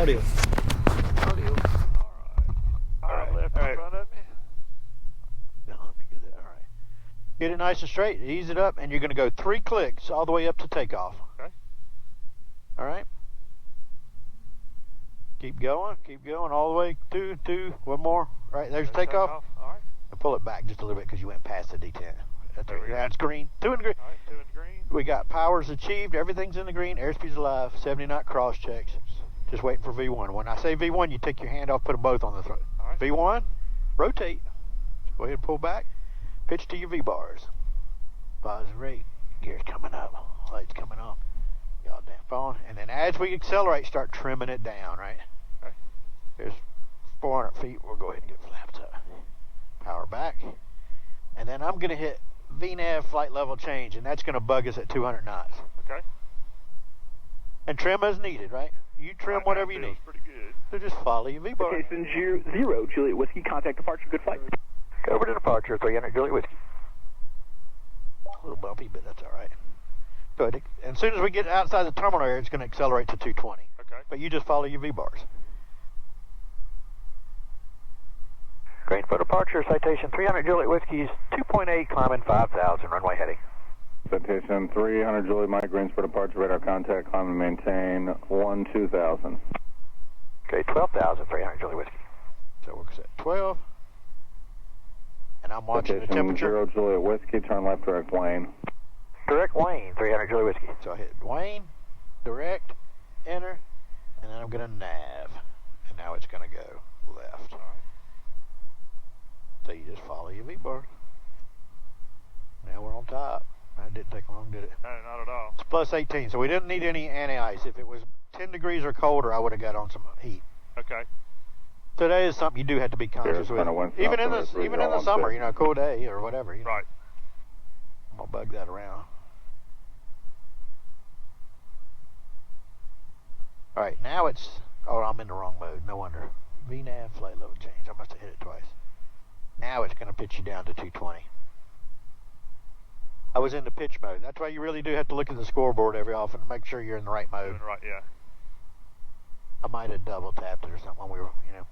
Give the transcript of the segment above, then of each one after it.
Audio. Audio. All right. Left in front of me. Now let me get it. All right. Get it nice and straight. Ease it up, and you're going to go 3 clicks all the way up to takeoff. Okay. All right. Keep going all the way. 2, one more. Right, there's takeoff. All right. And pull it back just a little bit because you went past the detent. There we go. That's green. 2 in the green. All right, 2 in the green. We got powers achieved. Everything's in the green. Airspeed's alive. 70 knot cross checks. Just waiting for V1. When I say V1, you take your hand off, put them both on the throat. All right. V1, rotate. Go ahead and pull back. Pitch to your V-bars. Positive rate. Gear's coming up. Lights coming off. Y'all damp on. And then as we accelerate, start trimming it down, right? Okay. There's 400 feet. We'll go ahead and get flaps up. Power back. And then I'm going to hit VNAV flight level change, and that's going to bug us at 200 knots. Okay. And trim as needed, right? You trim whatever you need. Pretty good. So just follow your V-bar. Citation 0, Juliet Whiskey, contact departure, good flight. Go over to departure, 300 Juliet Whiskey. A little bumpy, but that's all right. Good. And as soon as we get outside the terminal area, it's going to accelerate to 220. Okay. But you just follow your V-bars. Green for departure, citation 300 Juliet Whiskey's 2.8, climbing 5,000, runway heading. Citation 300 Juliet Mike, Greensboro departure, radar contact, climb and maintain 2000. Okay, 12,000, 300 Juliet Whiskey. So we're set 12. And I'm watching the Citation temperature. 0 Juliet Whiskey, turn left, direct Wayne. Direct Wayne, 300 Juliet Whiskey. So I hit Wayne, direct, enter, and then I'm going to nav. And now it's going to go left. All right. So you just follow your V-bar. Now we're on top. That didn't take long, did it? No, not at all. It's plus 18, so we didn't need any anti-ice. If it was 10 degrees or colder, I would have got on some heat. Okay. So that is something you do have to be conscious with. Even in the summer, you know, a cool day or whatever. You know. Right. I'm going to bug that around. All right, now it's, oh, I'm in the wrong mode. No wonder. VNAV flight level change. I must have hit it twice. Now it's going to pitch you down to 220. I was in the pitch mode. That's why you really do have to look at the scoreboard every often to make sure you're in the right mode. Right, yeah. I might have double tapped it or something when we were, you know.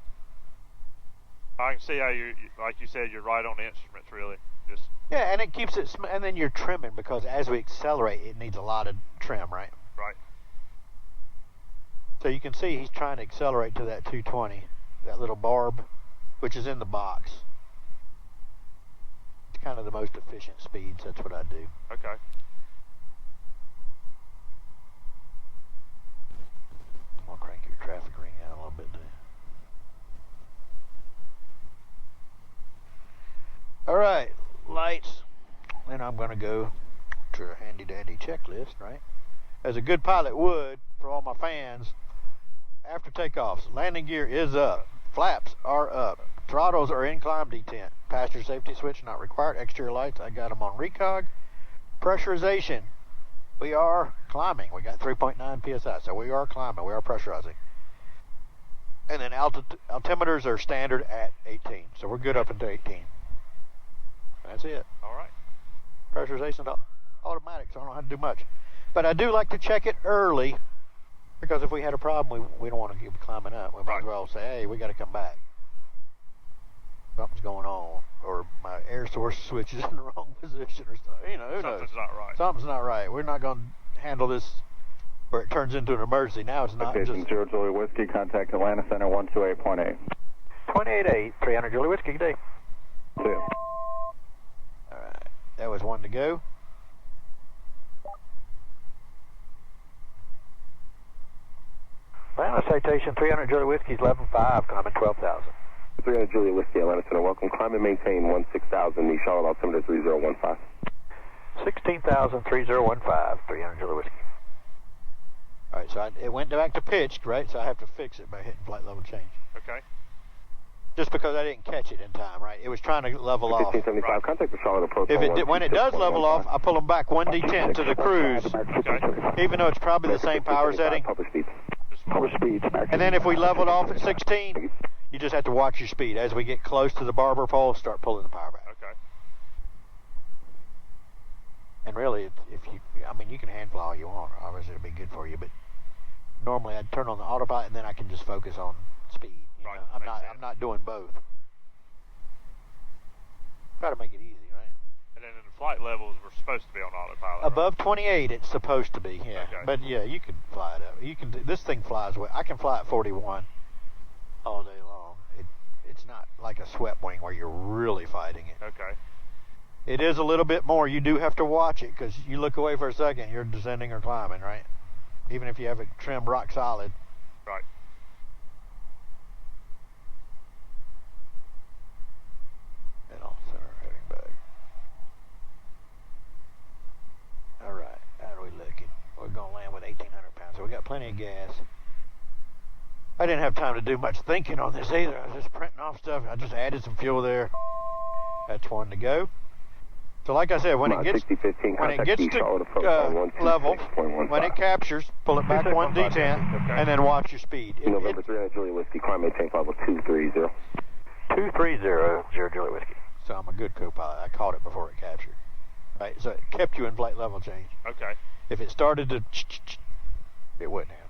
I can see how you, like you said, you're right on the instruments, really. Just Yeah, and it keeps it, and then you're trimming because as we accelerate, it needs a lot of trim, right? right. So you can see he's trying to accelerate to that 220, that little barb, which is in the box. It's kind of the most efficient speeds. That's what I do. Okay. I'm going to crank your traffic ring out a little bit, too. All right, lights. Then I'm going to go to a handy-dandy checklist, right? As a good pilot would, for all my fans, after takeoffs, landing gear is up. Flaps are up. Throttles are in climb detent. Passenger safety switch not required. Exterior lights, I got them on recog. Pressurization, we are climbing. We got 3.9 psi, so we are climbing. We are pressurizing. And then altimeters are standard at 18, so we're good up into 18. That's it. All right. Pressurization automatic, so I don't have to do much. But I do like to check it early, because if we had a problem, we don't want to keep climbing up. We might as well say, hey, we got to come back. Something's going on, or my air source switch is in the wrong position, or something. You know, who knows? Something's not right. Something's not right. We're not going to handle this where it turns into an emergency. Now it's not Citation just... 0 Juliet Whiskey, contact Atlanta Center 128.8. 28.8, 300 Juliet Whiskey, good day. See ya. All right, that was one to go. Atlanta citation 300 Juliet Whiskey's 11.5, climbing 12,000. 300 Juliet Whiskey, Atlanta Center, welcome. Climb and maintain 16,000, the Charlotte altimeter 3015. 16,000, 3015, 300 Juliet Whiskey. All right, so it went back to pitched, right? So I have to fix it by hitting flight level change. Okay. Just because I didn't catch it in time, right? It was trying to level off. 1575, contact the Charlotte approach. When it does level off, I pull them back 1 D10 to the cruise, even though it's probably the same power setting. Public speed. Public speed. And then if we leveled off at 16, you just have to watch your speed. As we get close to the barber pole, start pulling the power back. Okay. And really, if you, I mean, you can hand fly all you want. Obviously, it'll be good for you, but normally I'd turn on the autopilot and then I can just focus on speed. You Right, know? I'm makes not sense. I'm not doing both. Try to make it easy, right? And then the flight levels were supposed to be on autopilot. Above 28, it's supposed to be, yeah. Okay. But yeah, you can fly it up. You can. This thing flies well. I can fly at 41 all day long. It's not like a swept wing where you're really fighting it. Right? Okay. It is a little bit more. You do have to watch it because you look away for a second, you're descending or climbing, right? Even if you have it trimmed rock solid. Right. And all center heading back. All right, how are we looking? We're gonna land with 1,800 pounds, so we got plenty of gas. I didn't have time to do much thinking on this either. I was just printing off stuff. I just added some fuel there. That's one to go. So like I said, when it gets to level, when it captures, pull it back one D10, and then watch your speed. November 300 Juliet Whiskey, climb maintain flight level 230. 230 Juliet Whiskey. So I'm a good co-pilot. I caught it before it captured. Right, so it kept you in flight level change. Okay. If it started to, it wouldn't have.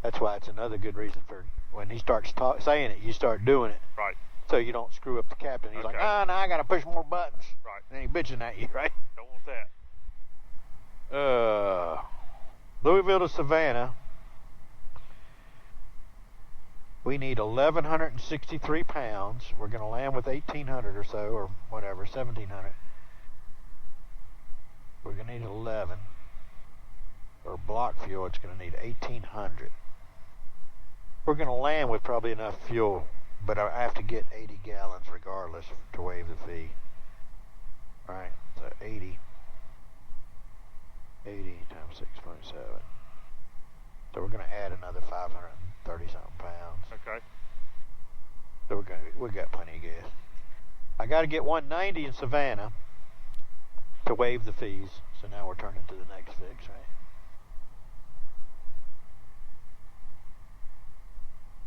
That's why it's another good reason for when he starts saying it, you start doing it. Right. So you don't screw up the captain. He's like, Okay. now I got to push more buttons. Right. And then he's bitching at you, right? Don't want that. Louisville to Savannah. We need 1,163 pounds. We're going to land with 1,800 or so, or whatever, 1,700. We're going to need 11. For block fuel, it's going to need 1,800. We're going to land with probably enough fuel, but I have to get 80 gallons regardless to waive the fee. All right, so 80 times 6.7. So we're going to add another 530 something pounds. Okay. So we got plenty of gas. I got to get 190 in Savannah to waive the fees. So now we're turning to the next fix, right?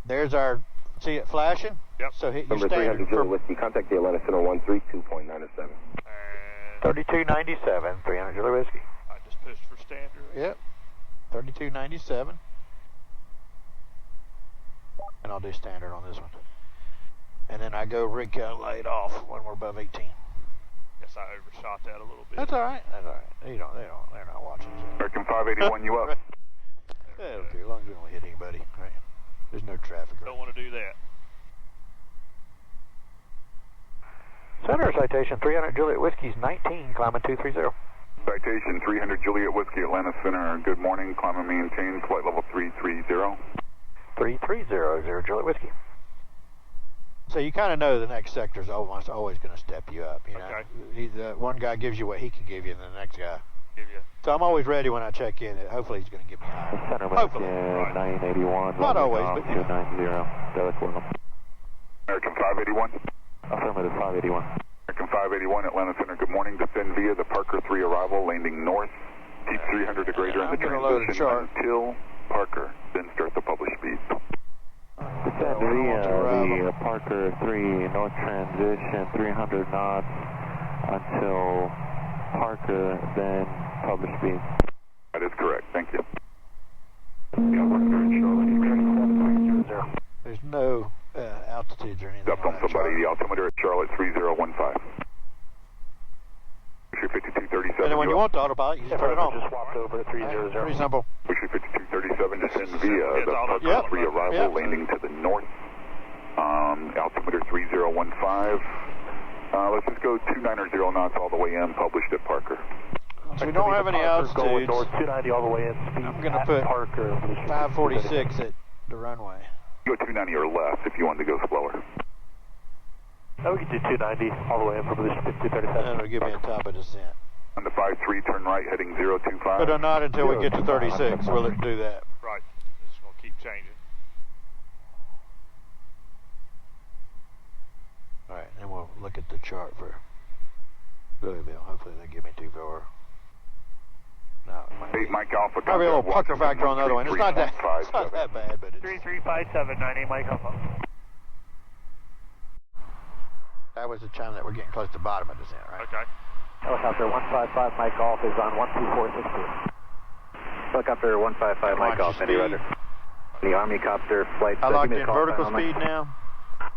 There's our, see it flashing? Yep. So hit your Number standard 300 Juliet Whiskey, contact the Atlanta Center 132.97. And 3297, 300 Juliet Whiskey. I just pushed for standard. Yep. 3297. And I'll do standard on this one. And then I go rig count light off when we're above 18. Guess I overshot that a little bit. That's all right. That's all right. They're not watching. American 581, you up? Yeah, okay, as long as we don't hit anybody, right? There's no traffic. Don't want to do that. Center Citation 300 Juliet Whiskey's 19, climbing 230. Citation 300 Juliet Whiskey, Atlanta Center. Good morning. Climb and maintain flight level 330. 3300 Juliet Whiskey. So you kind of know the next sector's almost always going to step you up. You know, Okay. One guy gives you what he can give you, and the next guy. Give you. So I'm always ready when I check in. Hopefully he's going to give me higher. Center Hopefully. 981. Not always, but you know. 290. Derek William. American 581. Affirmative 581. American 581, Atlanta Center. Good morning. Descend via the Parker 3 arrival, landing north. Keep 300 to greater in the I'm gonna load a transition chart. until Parker, then start the published speed. Descend via the Parker 3 north transition 300 knots until Parker, then publish speed. That is correct. Thank you. There's no altitudes or anything. Up on somebody. The altimeter at Charlotte 3015. Issue 5237. And then when you want the autopilot, you just put it on. Just swapped over to 300. Pretty simple. Issue 5237, descend via the Parker Yep. 3 arrival, Yep. landing to the north. Altimeter 3015. Let's just go 290 knots all the way in, published at Parker. So we don't have any altitudes. North 290 all the way in. Speed I'm going to put Parker. 546 at the runway. Go 290 or less if you wanted to go slower. No, we can do 290 all the way in for position 5237. And it'll give me a top of descent. On the 53, turn right, heading 025. But not until we get to 36 will it do that. Right. It's just going to keep changing. All right, and we'll look at the chart for Louisville. Hopefully they give me 2-4. No, it might be. Mike Alpha. Probably a little pucker factor on the other one. It's not that bad, but it's... 3357, 98 Mike Alpha. That was the time that we're getting close to the bottom of descent, right? Okay. Helicopter 155 Mike Golf is on 12462. Helicopter 155, Mike Golf, Indy, roger. The Army copter flight. I locked in vertical speed now.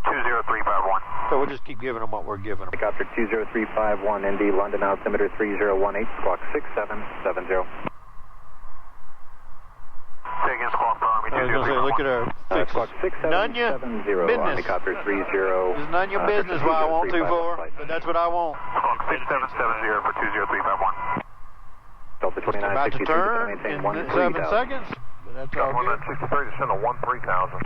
20351. So we'll just keep giving them what we're giving them. Helicopter 20351, Indy, London altimeter 3018, squawk 6770. Taking squawk for Army I was going to say, look at our fix. Squawk 6770, business. Helicopter 30. It's none your business why I want 2-4, but that's what I want. Squawk 6770 for 20351. Delta It's about to 2962, turn maintain in 13,000. 7 seconds, but that's all good. 1963, descend to 13,000.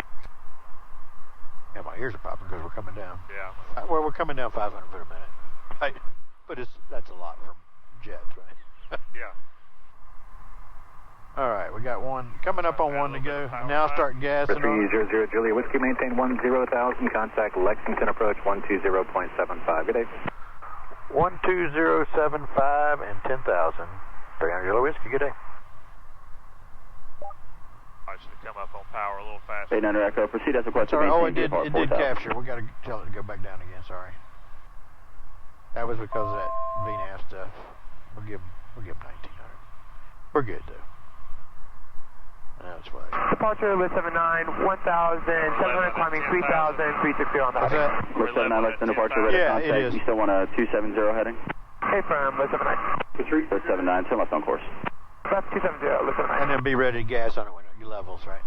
Yeah, my ears are popping because we're coming down. Yeah. Well, we're coming down 500 foot a minute. Right? But that's a lot from jets, right? Yeah. All right, we got one coming up on one to go. Now start gassing on. 300 Julia Whiskey, maintain 10,000, contact Lexington approach 120.75. Good day. 12075 and 10,000. 300 Julia Whiskey, good day. I should have come up on power a little faster. 800 Echo, proceed as requested. Sorry, oh, it did capture. We got to tell it to go back down again. Sorry. That was because of that VNAV stuff. We'll give 1900. We're good though. That's fine. Departure with 79, 1,700, climbing 3,000, 360 on the What's heading. that? We're 79 less than departure, ready Yeah, contact. it is. You still want a 270 heading? Hey, from 79. 79, turn left on course. Left 270, left 79. And then be ready to gas on it when it levels, right?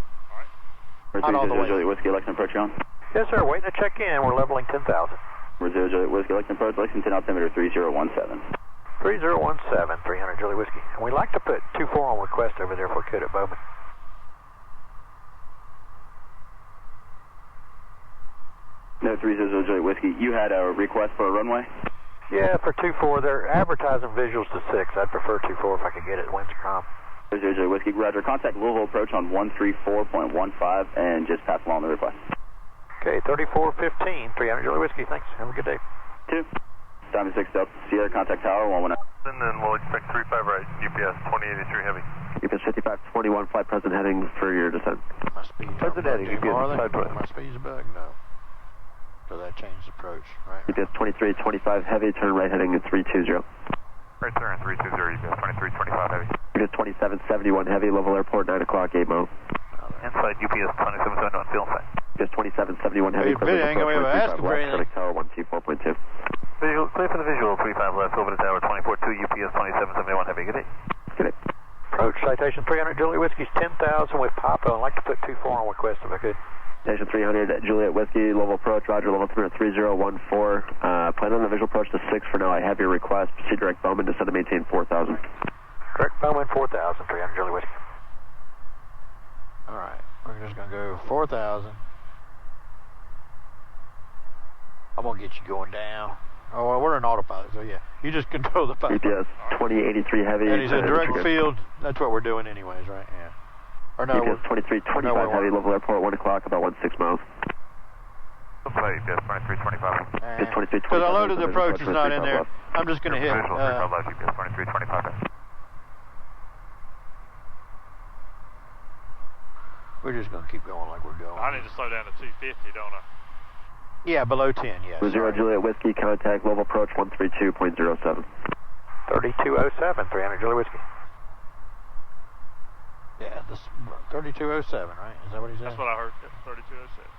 Not all the way. 300 Juliet Whiskey, Lexington approach, you on? Yes, sir. Waiting to check in. We're leveling 10,000. 300 Juliet Whiskey, Lexington approach, Lexington altimeter 3017. 3017, 300 Julie Whiskey. And we'd like to put 24 on request over there if we could at Bowman. No, 300 Juliet Whiskey. You had a request for a runway? Yeah, for 24. They're advertising visuals to 6. I'd prefer 24 if I could get it. Windscom. 300 Juliet Whiskey, roger. Contact Louisville approach on 134.15 and just pass along the request. Okay, 3415, 300 Julie Whiskey. Thanks. Have a good day. 2. Diamond 6 Delta, Sierra, contact tower 119. And then we'll expect 35 right, UPS 2083 heavy. UPS 5521, flight present heading for your descent. My speed. Present heading, UPS 520. My speed's a bug? No. So that changed approach, right? UPS 2325 heavy, turn right heading at 320. Right turn 320, UPS 2325 heavy. UPS 2771 heavy, level airport, 9 o'clock, 8 mo. Inside UPS 2771, field side. UPS 2771 heavy, Hey, ain't gonna be able to ask him for anything. Tower 124.2. Visual, clear for the visual, 35 left, over the tower, 24-2, UPS 2771 heavy, good day. Good day. Approach, citation 300 Juliet Whiskey's 10,000 with Papa. I'd like to put 24 on request if I could. Station 300 at Juliet Whiskey, level approach, roger, level altimeter 3014. Plan on the visual approach to 6 for now. I have your request. Proceed direct Bowman, descend to maintain 4,000. Direct Bowman 4,000, 300 Juliet Whiskey. All right, we're just going to go 4,000. I'm going to get you going down. Oh, well, we're in autopilot, so yeah. You just control the pilot. UPS 2083 heavy. And he's in direct field. That's what we're doing anyways, right? Yeah. Or no, UPS 2325 heavy, level airport, 1 o'clock, about 16 miles. Play, UPS 2325. Because I loaded the approach is not in there. I'm just going to hit. Visual, 35 left, UPS 2325. We're just going to keep going like we're going. I need to slow down to 250, don't I? Yeah, below 10, yes. 0 Juliet Whiskey, contact level approach 132.07. 3207, 300 Juliet Whiskey. Yeah, this 3207, right? Is that what he said? That's what I heard. 3207.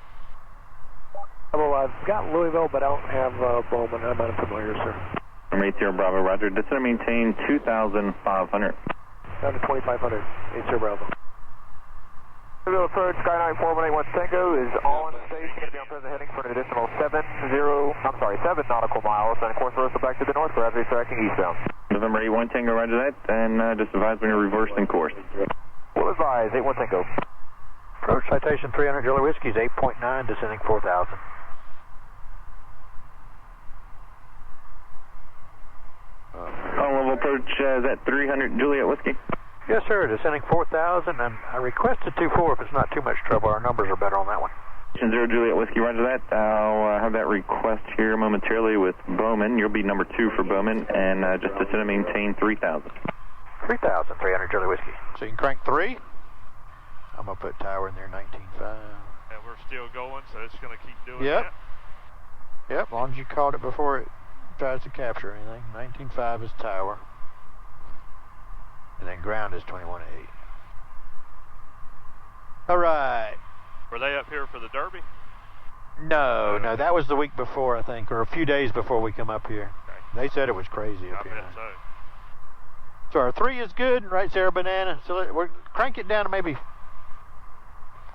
Well, I've got Louisville, but I don't have Bowman. I'm unfamiliar, sir. I'm 80 Bravo, roger. Descend and maintain 2,500. Down to 2,500, 80 Bravo. Louisville approach, Skyline 4181 Tango is on station. Going to be on present heading for an additional 7 nautical miles. And of course, we're back to the north. We're actually tracking eastbound. November 81 Tango, roger that. And just advise when you're reversed in course. We'll advise, 81 Tango. Approach citation 300 Juliet Whiskey's 8.9, descending 4,000. On level approach, is that 300 Juliet Whiskey? Yes, sir. Descending 4,000, and I requested 24 if it's not too much trouble. Our numbers are better on that one. 0 Juliet Whiskey, roger that. I'll have that request here momentarily with Bowman. You'll be number 2 for Bowman, and just descend and maintain 3,000. 3,000, 300 Juliet Whiskey. So you can crank 3. I'm going to put tower in there, 19.5. And we're still going, so it's going to keep doing Yep. that. Yep, as long as you caught it before it tries to capture anything. 19.5 is tower. And then ground is 21.8. All right. Were they up here for the Derby? No, that was the week before, I think, or a few days before we come up here. Okay. They said it was crazy up I here. bet so. So our 3 is good, right, Sarah Banana? So we're crank it down to maybe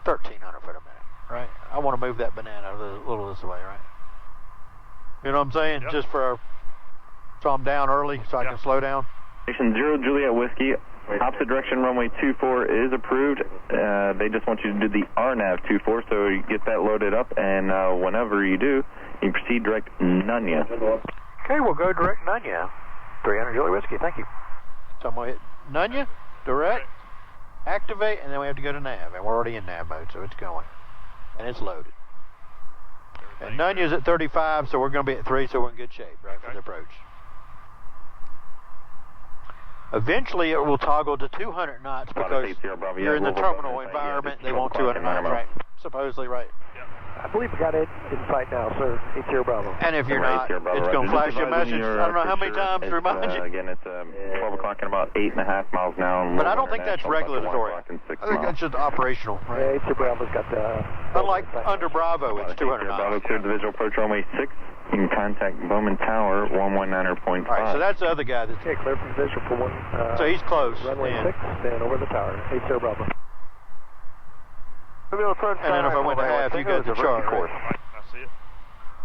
1,300 foot a minute, right? I want to move that banana a little this way, right? You know what I'm saying? Yep. Just for so I'm down early so I can slow down. Station 0 Juliet Whiskey, opposite direction runway 24 is approved. They just want you to do the RNAV 24, so you get that loaded up, and whenever you do, you proceed direct Nunya. Okay, we'll go direct Nunya. 300 Juliet Whiskey, thank you. So I'm going to hit Nunya, direct, activate, and then we have to go to nav, and we're already in nav mode, so it's going. And it's loaded. And Nunya's at 35, so we're going to be at 3, so we're in good shape, right, for the approach. Eventually, it will toggle to 200 knots because you're in the terminal environment. They want 200 knots, right? Supposedly, right? I believe we got it in sight now, sir. 80 Bravo. And if you're not, it's going to flash you a message. I don't know how many times to remind you. Again, it's 12 o'clock and about 8.5 miles an hour. But I don't think that's regulatory. I think that's just operational, right? Yeah, 80 Bravo's got the... Unlike under Bravo, it's 200 knots. Bravo cleared the visual approach runway 6. You can contact Bowman Tower 119.5. All right, so that's the other guy. That's clear from the visual for one. So he's close. Runway 6, then over the tower. 80 Bravo. And then if I went to half, you got the chart, right? I see it.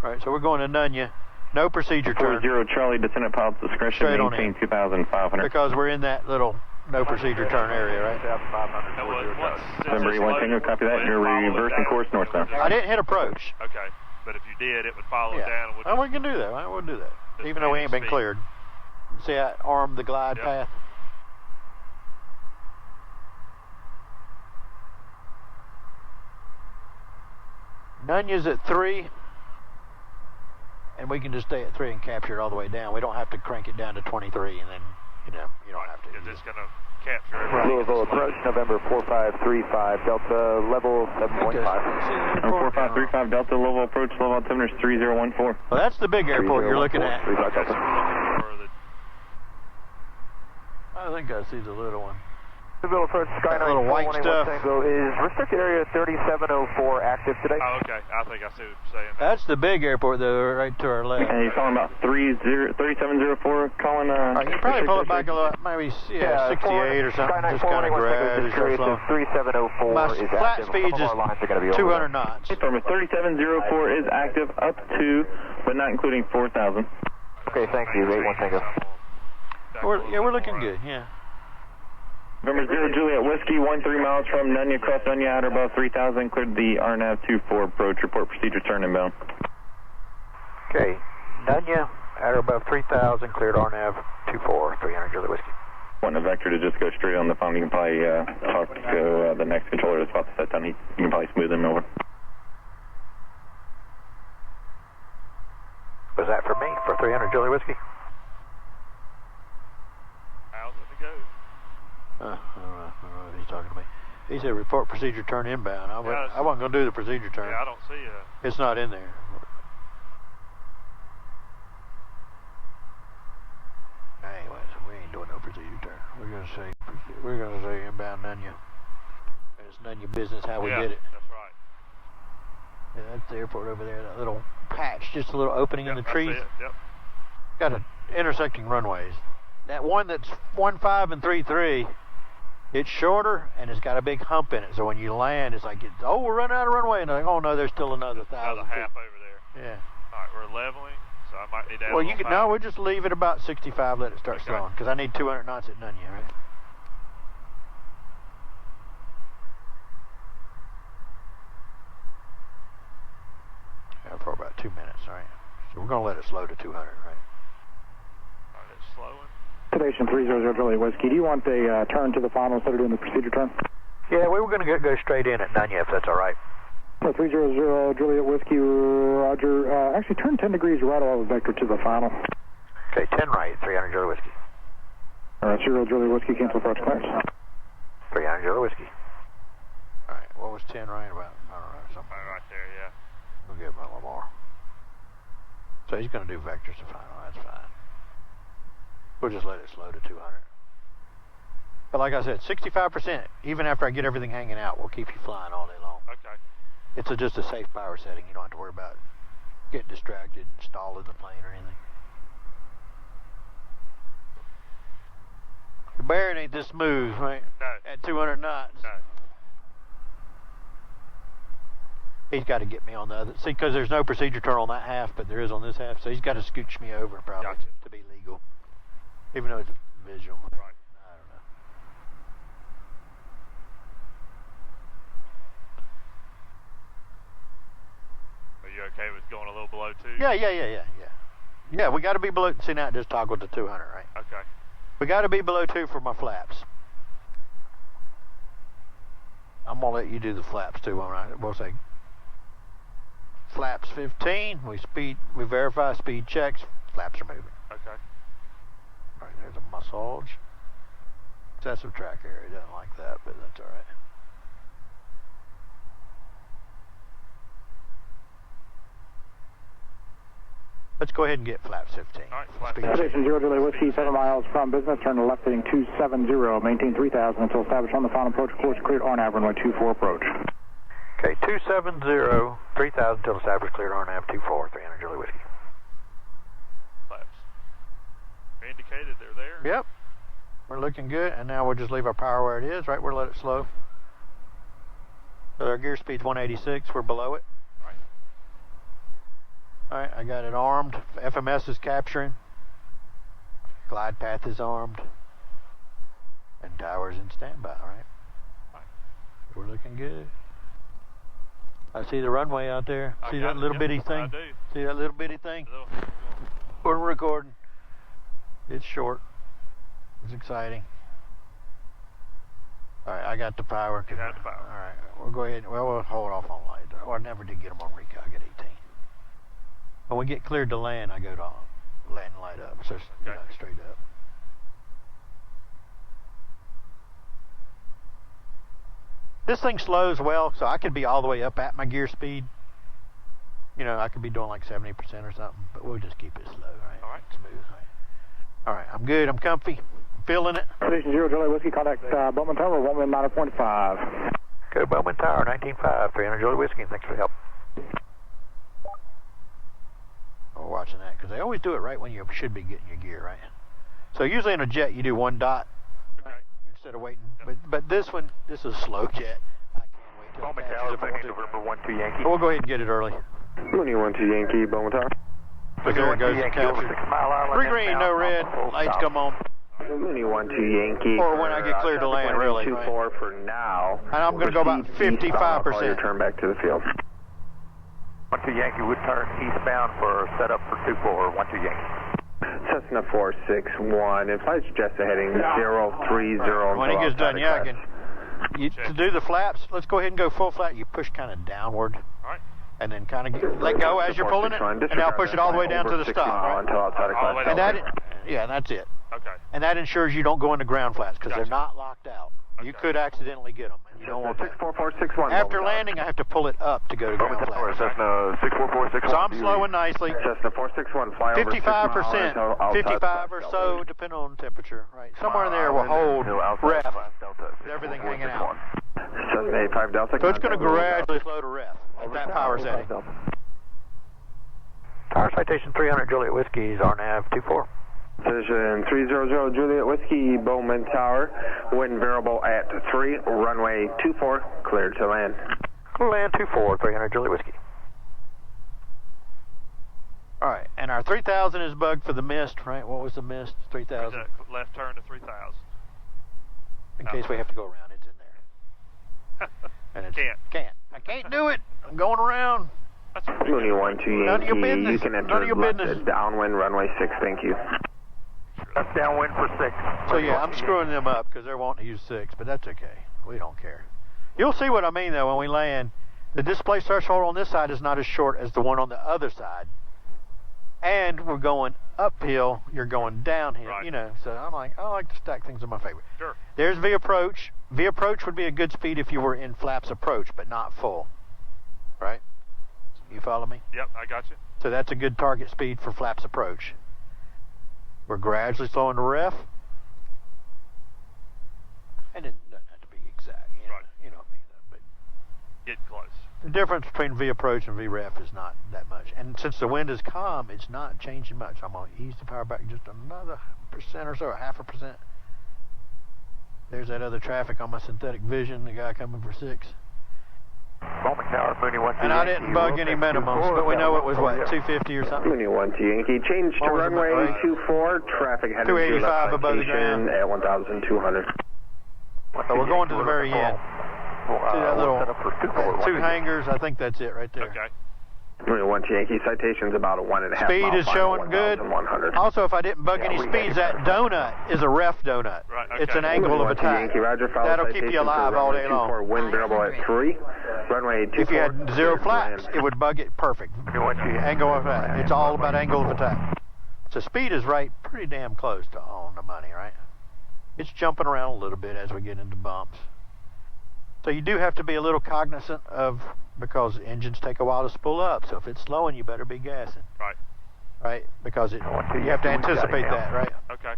All right, so we're going to Nunya. No procedure turn. 40 Charlie, descendant pilot's discretion, Straight on maintain in. 2,500. Because we're in that little no procedure turn area, right? November 1 Tango, copy that. You're reversing course northbound. I didn't hit approach. Okay, but if you did, it would follow it down. And Well, we can do that. Right? We'll do that. Even though we ain't been cleared. See I armed the glide path? Nunya's at 3, and we can just stay at 3 and capture it all the way down. We don't have to crank it down to 23, and then, you don't have to. It's just going to capture everything. Louisville approach, November 4535, Delta level 7.5. 4535, Delta, Louisville approach, level altimeter 3014. Well, that's the big airport you're looking at. I think I see the little one. Louisville approach, Skyline little white stuff. Is restricted area 3704 active today? Oh, okay. I think I see what you're saying. That's the big airport, though, right to our left. And you're calling about 3704, calling... you probably pull it back a lot, maybe 68 or something, just kind of grab as you're slow. 3704 My is flat active. speed is 200 knots. From 3704 is active up to, but not including 4,000. Okay, thank you. 81 Tango. We're looking good, yeah. November 0 Juliet Whiskey, 13 miles from Nunya, cross Nunya, outer above 3,000, cleared the RNAV 24 approach, report procedure turn inbound. Okay, Nunya, outer above 3,000, cleared RNAV 24, 300 Juliet Whiskey. Wanting a vector to just go straight on the phone, you can probably talk to the next controller that's about to set down, you can probably smooth him over. Was that for me, for 300 Juliet Whiskey? How's it go? I don't know if he's talking to me. He said report procedure turn inbound. I wasn't going to do the procedure turn. Yeah, I don't see it. It's not in there. Anyways, we ain't doing no procedure turn. We're going to say inbound Nunya. It's Nunya business how we did it. That's right. Yeah, that's the airport over there. That little patch, just a little opening in the trees. I see it. Yep. Got intersecting runways. That one that's 1.5 and 3.3, it's shorter and it's got a big hump in it. So when you land, it's like, we're running out of runway. And they're like, oh no, there's still another 1,000 Another half over there. Yeah. All right, we're leveling, so I might need to add Well, you could, no, we'll just leave it about 65, let it start Okay. slowing. Because I need 200 knots at Nunya, right? Yeah, for about 2 minutes, all right? So we're going to let it slow to 200, right? All right, it's slowing. Citation 300 Juliet Whiskey, do you want a turn to the final instead of doing the procedure turn? Yeah, we were going to go straight in at Nunya, if that's all right. 300 Juliet Whiskey, roger. Actually, turn 10 degrees right off the vector to the final. Okay, 10 right, 300 Juliet Whiskey. 0 Juliet Whiskey, cancel approach clearance. 300 Juliet Whiskey. All right, what was 10 right about? I don't know, something. Right there, yeah. We'll give him a little more. So he's going to do vectors to final, that's fine. We'll just let it slow to 200. But like I said, 65%, even after I get everything hanging out, will keep you flying all day long. Okay. It's just a safe power setting. You don't have to worry about getting distracted and stalling the plane or anything. The bearing ain't this smooth, right? No. At 200 knots. No. He's got to get me on the other. See, because there's no procedure turn on that half, but there is on this half. So he's got to scooch me over probably Gotcha. to be legal. Even though it's visual. Right. I don't know. Are you okay with going a little below 2? Yeah. Yeah, we got to be below. See, now it just toggled to 200, right? Okay. We got to be below 2 for my flaps. I'm going to let you do the flaps too. We'll say flaps 15. We verify speed checks. Flaps are moving. Okay. All right, there's a massage. Excessive track area. Doesn't like that, but that's all right. Let's go ahead and get flaps 15. All right, flaps Speed check. Citation 0 Juliet Whiskey, 7 miles from business, turn to left heading 270, maintain 3000 until established on the final approach course, cleared RNAV runway 24 approach. Okay, 270, 3000 until established, cleared RNAV 24, 300 Juliet Whiskey. Flaps. Indicated they're there. Yep, we're looking good, and now we'll just leave our power where it is, right? We'll let it slow. So our gear speed's 186, we're below it. Alright, I got it armed. FMS is capturing. Glide path is armed. And tower's in standby, right? We're looking good. I see the runway out there. See that little bitty thing? I do. See that little bitty thing? We're recording. It's short. It's exciting. Alright, I got the power. You got the power. Alright, we'll go ahead. Well, we'll hold off on light. Oh, I never did get them on recon. I got 18. When we get cleared to land, I go to land and light up. So it's straight up. This thing slows well, so I could be all the way up at my gear speed. You know, I could be doing like 70% or something, but we'll just keep it slow, right? All right. Smooth, right? All right, I'm good. I'm comfy. I'm feeling it. Citation 0 Juliet Whiskey, contact Bowman Tower, 119.5. Go Bowman Tower, 19.5, 300 Juliet Whiskey. Thanks for the help. We're watching that because they always do it right when you should be getting your gear, right? So usually in a jet you do one dot instead of waiting. Yep. But this one, this is a slow jet. I can't wait till Bowman Tower, November 12 Yankee. We'll go ahead and get it early. Mooney 12 Yankee, Bowman Tower. So there it goes. Yankee over 6 Mile Island. 3 green, no red. Lights come on. Mooney 12 Yankee. Or when I get cleared to land, really. 24 for now. And I'm going to go about 55%. Turn back to the field. 12 Yankee would turn eastbound for setup for 24, 12 Yankee. Cessna 461, and flight suggested heading 030. When he gets done yakking, to do the flaps, let's go ahead and go full flat. You push kind of downward. All right. And then kind of let go as you're pulling it, and now push it all the way down to the stop. Right? Until outside of class. And that, yeah, that's it. Okay. And that ensures you don't go into ground flats because they're not locked out. You could accidentally get them, and you don't want that. 64461. After landing, I have to pull it up to go to ground flats. Cessna 64461. So I'm slowing nicely. Cessna 461, fly over 55%, 55 or so, depending on temperature. Right, somewhere in there will hold ref with everything hanging out. Cessna 85 Delta. So it's going to gradually slow to ref at that power setting. Tower Citation 300 Juliet Whiskey is RNAV 24. Precision 300 Juliet Whiskey, Bowman Tower, wind variable at 3, runway 24, cleared to land. Land 24, 300 Juliet Whiskey. Alright, and our 3000 is bugged for the mist, right? What was the mist? 3000? Left turn to 3000. In case we have to go around, it's in there. And it's, can't. I can't do it. I'm going around. Mooney 12 Yankee, None of your business. you can enter None of your left business. downwind, runway 6, thank you. That's downwind for 6. So yeah, I'm screwing them up because they're wanting to use 6, but that's okay. We don't care. You'll see what I mean though when we land. The display threshold on this side is not as short as the one on the other side. And we're going uphill, you're going downhill, you know. So I'm like, I like to stack things in my favor. Sure. There's V approach. V approach would be a good speed if you were in flaps approach, but not full. Right? You follow me? Yep, I got you. So that's a good target speed for flaps approach. We're gradually slowing the ref. And it doesn't have to be exact, you know, Right. you know what I mean, but Get close. the difference between V approach and VREF is not that much. And since the wind is calm, it's not changing much. I'm going to ease the power back just another percent or so, a 0.5%. There's that other traffic on my synthetic vision, the guy coming for 6. Bowman Tower, Mooney 1 And I didn't bug any minimums, but we know it was, what, 250 or something? Mooney 1 to Yankee. Change to runway 24, traffic heading to 285 left above the ground. at 1,200. So we're going to the very end. See that little 2 hangars? I think that's it right there. Okay. Mooney 1 to Yankee. Citation's about a 1.5 Speed mile is final, showing good. 1,100. Also, if I didn't bug any speeds, that donut is a ref donut. Right, It's okay. an angle of Mooney 1 to attack. Yankee, Roger. Follow That'll keep citation you alive for all runway day long. 24, wind bearable at 3. Runway 24. If you had 0 flaps, land. it would bug it perfect. Angle of attack. It's all about angle of attack. So speed is right pretty damn close to on the money, right? It's jumping around a little bit as we get into bumps. So you do have to be a little cognizant of, because engines take a while to spool up. So if it's slowing, you better be gassing. Right. Right? Because you have to anticipate that, right? Okay.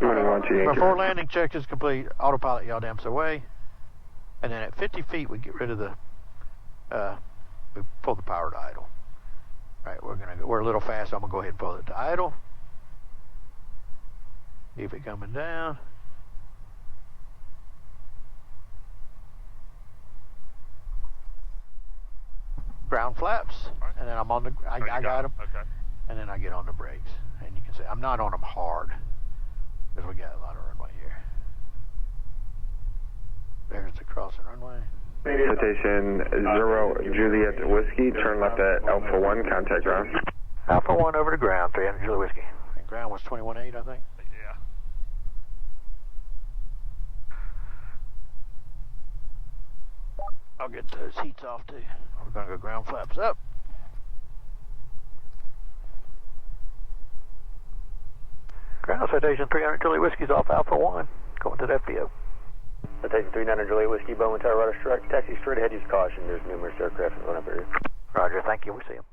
Mooney 1 to Yankee. Before landing check is complete, autopilot yaw damps away. And then at 50 feet, we get rid of the, we pull the power to idle. Right, we're a little fast, so I'm gonna go ahead and pull it to idle. Keep it coming down. Ground flaps, Right. and then I'm on the, I got them, Okay. and then I get on the brakes. And you can see, I'm not on them hard, because we got a lot of runway here. There's the crossing runway. Citation 0 Juliet Whiskey, turn left at Alpha 1, contact ground. Alpha 1 over to ground, 300 Julie Whiskey. And ground was 21.8, I think. Yeah. I'll get those heats off too. We're gonna go ground flaps up. Ground citation 300 Julie Whiskey's off Alpha 1, going to the FBO. Citation 300 Julie Whiskey, Bowman Tower, rudder strike, taxi straight ahead, use caution. There's numerous aircraft in the run-up area. Roger, thank you, we see him.